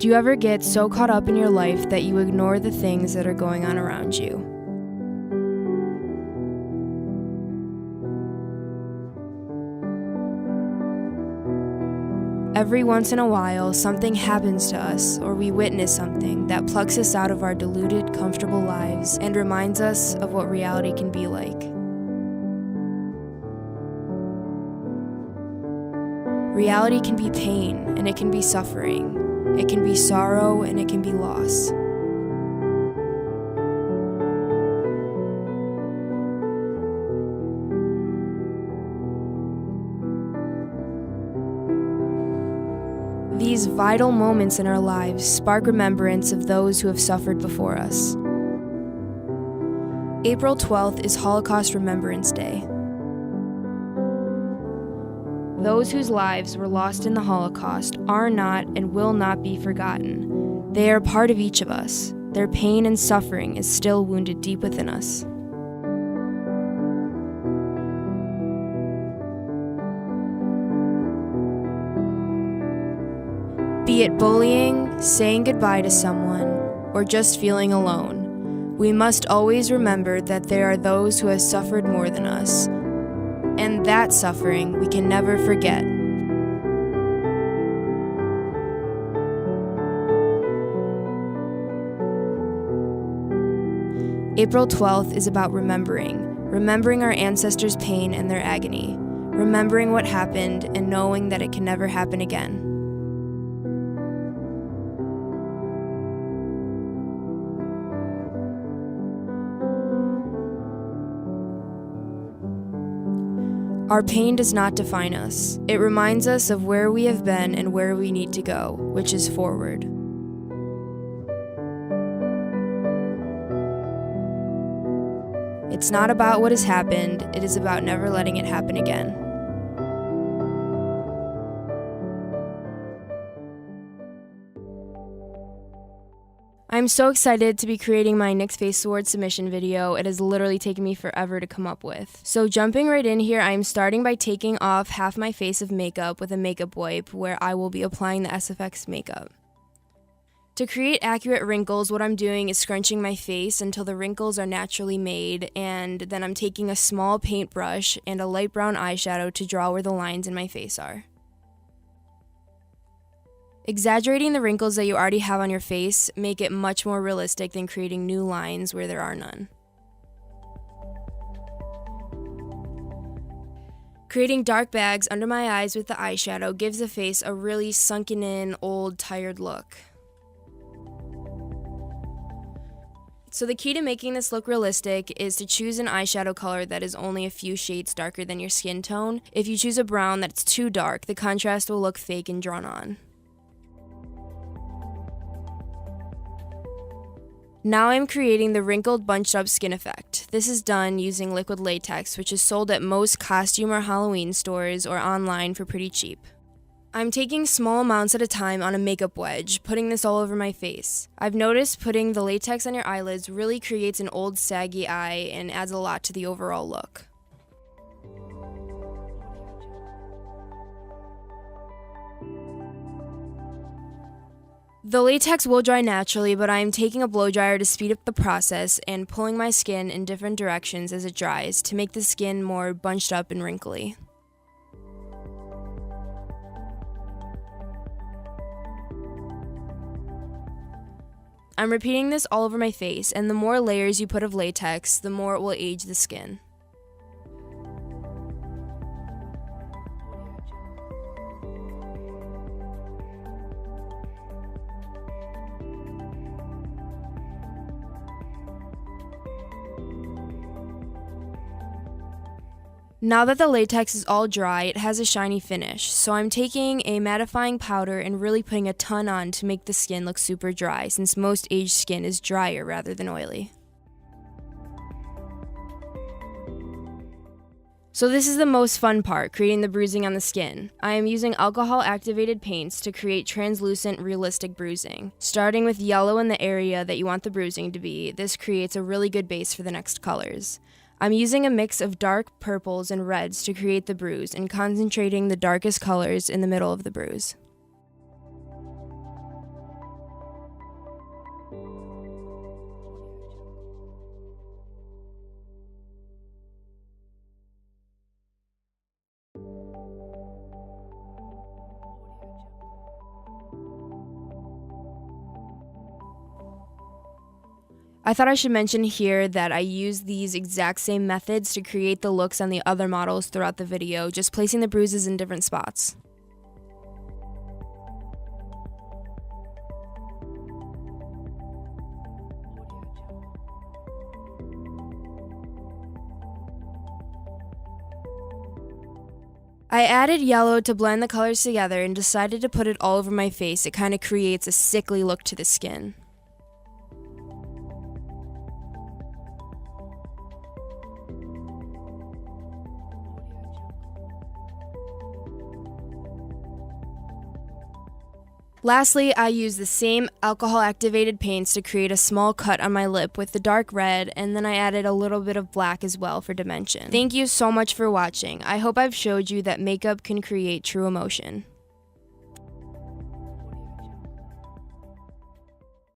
Do you ever get so caught up in your life that you ignore the things that are going on around you? Every once in a while, something happens to us, or we witness something that plucks us out of our deluded, comfortable lives and reminds us of what reality can be like. Reality can be pain, and it can be suffering. It can be sorrow, and it can be loss. These vital moments in our lives spark remembrance of those who have suffered before us. April 12th is Holocaust Remembrance Day. Those whose lives were lost in the Holocaust are not and will not be forgotten. They are part of each of us. Their pain and suffering is still wounded deep within us. Be it bullying, saying goodbye to someone, or just feeling alone, we must always remember that there are those who have suffered more than us, and that suffering we can never forget. April 12th is about remembering our ancestors' pain and their agony, remembering what happened and knowing that it can never happen again. Our pain does not define us. It reminds us of where we have been and where we need to go, which is forward. It's not about what has happened, it is about never letting it happen again. I'm so excited to be creating my NYX Face Award submission video. It has literally taken me forever to come up with. So jumping right in here, I'm starting by taking off half my face of makeup with a makeup wipe where I will be applying the SFX makeup. To create accurate wrinkles, what I'm doing is scrunching my face until the wrinkles are naturally made, and then I'm taking a small paintbrush and a light brown eyeshadow to draw where the lines in my face are. Exaggerating the wrinkles that you already have on your face make it much more realistic than creating new lines where there are none. Creating dark bags under my eyes with the eyeshadow gives the face a really sunken in, old, tired look. So the key to making this look realistic is to choose an eyeshadow color that is only a few shades darker than your skin tone. If you choose a brown that's too dark, the contrast will look fake and drawn on. Now I'm creating the wrinkled bunched up skin effect. This is done using liquid latex, which is sold at most costume or Halloween stores or online for pretty cheap. I'm taking small amounts at a time on a makeup wedge, putting this all over my face. I've noticed putting the latex on your eyelids really creates an old saggy eye and adds a lot to the overall look. The latex will dry naturally, but I am taking a blow dryer to speed up the process and pulling my skin in different directions as it dries to make the skin more bunched up and wrinkly. I'm repeating this all over my face, and the more layers you put of latex, the more it will age the skin. Now that the latex is all dry, it has a shiny finish, so I'm taking a mattifying powder and really putting a ton on to make the skin look super dry, since most aged skin is drier rather than oily. So this is the most fun part, creating the bruising on the skin. I am using alcohol-activated paints to create translucent, realistic bruising. Starting with yellow in the area that you want the bruising to be, this creates a really good base for the next colors. I'm using a mix of dark purples and reds to create the bruise and concentrating the darkest colors in the middle of the bruise. I thought I should mention here that I used these exact same methods to create the looks on the other models throughout the video, just placing the bruises in different spots. I added yellow to blend the colors together and decided to put it all over my face. It kind of creates a sickly look to the skin. Lastly, I used the same alcohol activated paints to create a small cut on my lip with the dark red, and then I added a little bit of black as well for dimension. Thank you so much for watching. I hope I've showed you that makeup can create true emotion.